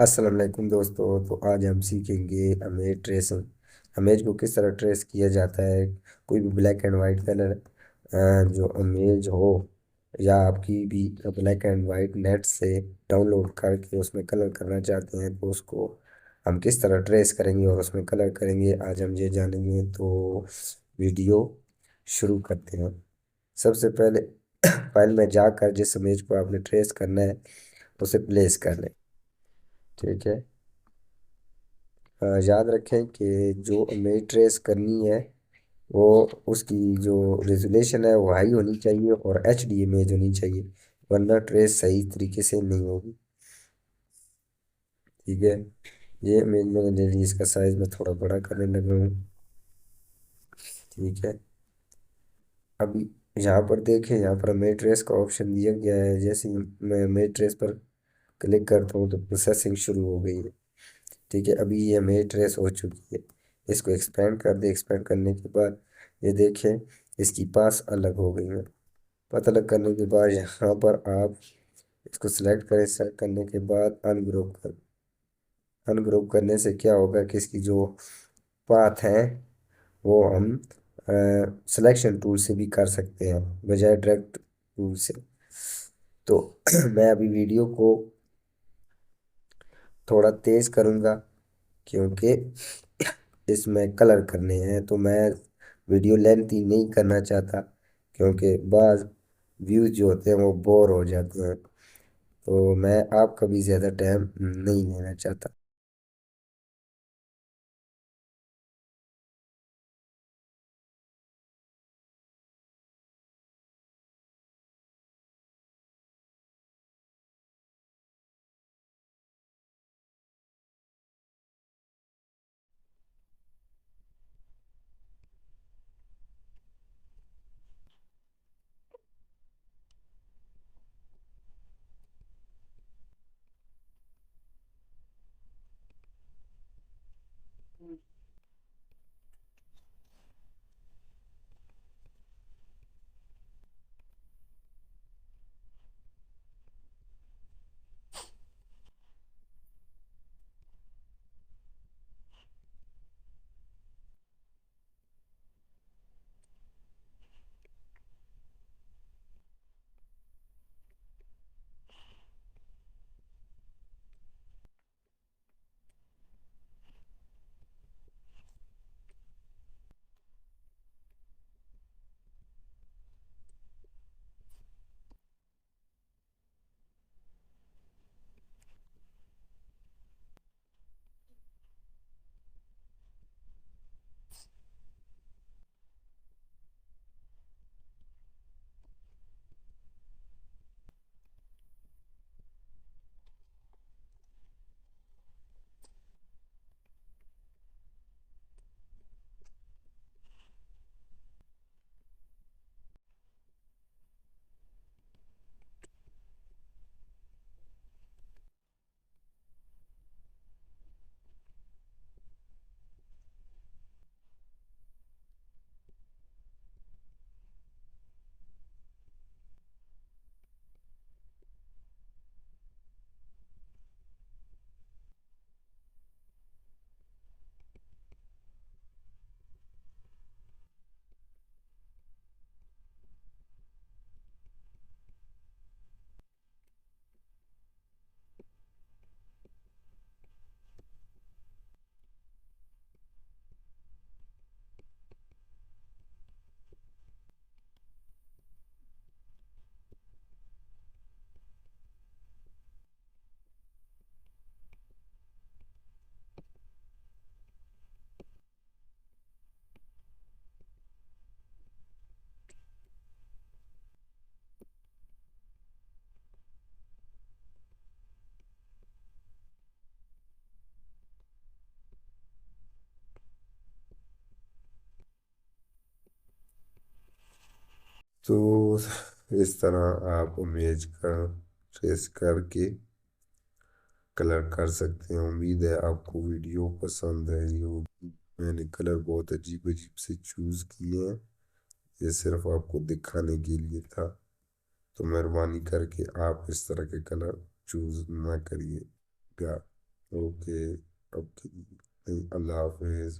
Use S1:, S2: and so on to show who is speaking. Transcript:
S1: अस्सलाम वालेकुम दोस्तों। तो आज हम सीखेंगे इमेज को किस तरह ट्रेस किया जाता है। कोई भी ब्लैक एंड वाइट कलर जो इमेज हो या आपकी भी ब्लैक एंड वाइट नेट से डाउनलोड करके उसमें कलर करना चाहते हैं तो उसको हम किस तरह ट्रेस करेंगे और उसमें कलर करेंगे, आज हम ये जानेंगे। तो वीडियो शुरू करते हैं। सबसे पहले फाइल में जाकर जिस इमेज को आपने ट्रेस करना है उसे प्लेस कर लें। ठीक है। याद रखें कि जो इमेज ट्रेस करनी है वो उसकी जो रेजोल्यूशन है वो हाई होनी चाहिए और एचडी इमेज होनी चाहिए, वरना ट्रेस सही तरीके से नहीं होगी। ठीक है। ये इमेज मैंने ले ली, इसका साइज मैं थोड़ा बड़ा करने लगा हूँ। ठीक है। अभी यहाँ पर देखें, यहाँ पर इमेज ट्रेस का ऑप्शन दिया गया है। जैसे ही मैं इमेज ट्रेस पर क्लिक करता हूँ तो प्रोसेसिंग शुरू हो गई है। ठीक है। अभी ये इमेज ट्रेस हो चुकी है। इसको एक्सपेंड कर दे। एक्सपेंड करने के बाद ये देखें इसकी पास अलग हो गई है। पता अलग करने के बाद यहाँ पर आप इसको सिलेक्ट करें। सेलेक्ट करने के बाद अनग्रुप कर। अनग्रुप करने से क्या होगा कि इसकी जो पाथ है वो हम सिलेक्शन टूल से भी कर सकते हैं बजाय डायरेक्ट टूल से। तो मैं अभी वीडियो को थोड़ा तेज करूँगा क्योंकि इसमें कलर करने हैं, तो मैं वीडियो लेंथी नहीं करना चाहता क्योंकि बाज़ व्यूज जो होते हैं वो बोर हो जाते हैं। तो मैं आपका भी ज़्यादा टाइम नहीं लेना चाहता। तो इस तरह आप इमेज का ट्रेस करके कलर कर सकते हैं। उम्मीद है आपको वीडियो पसंद आई होगी। मैंने कलर बहुत अजीब अजीब से चूज़ किए हैं, ये सिर्फ आपको दिखाने के लिए था। तो मेहरबानी करके आप इस तरह के कलर चूज़ ना करिएगा। ओके। ओके। अल्लाह हाफिज।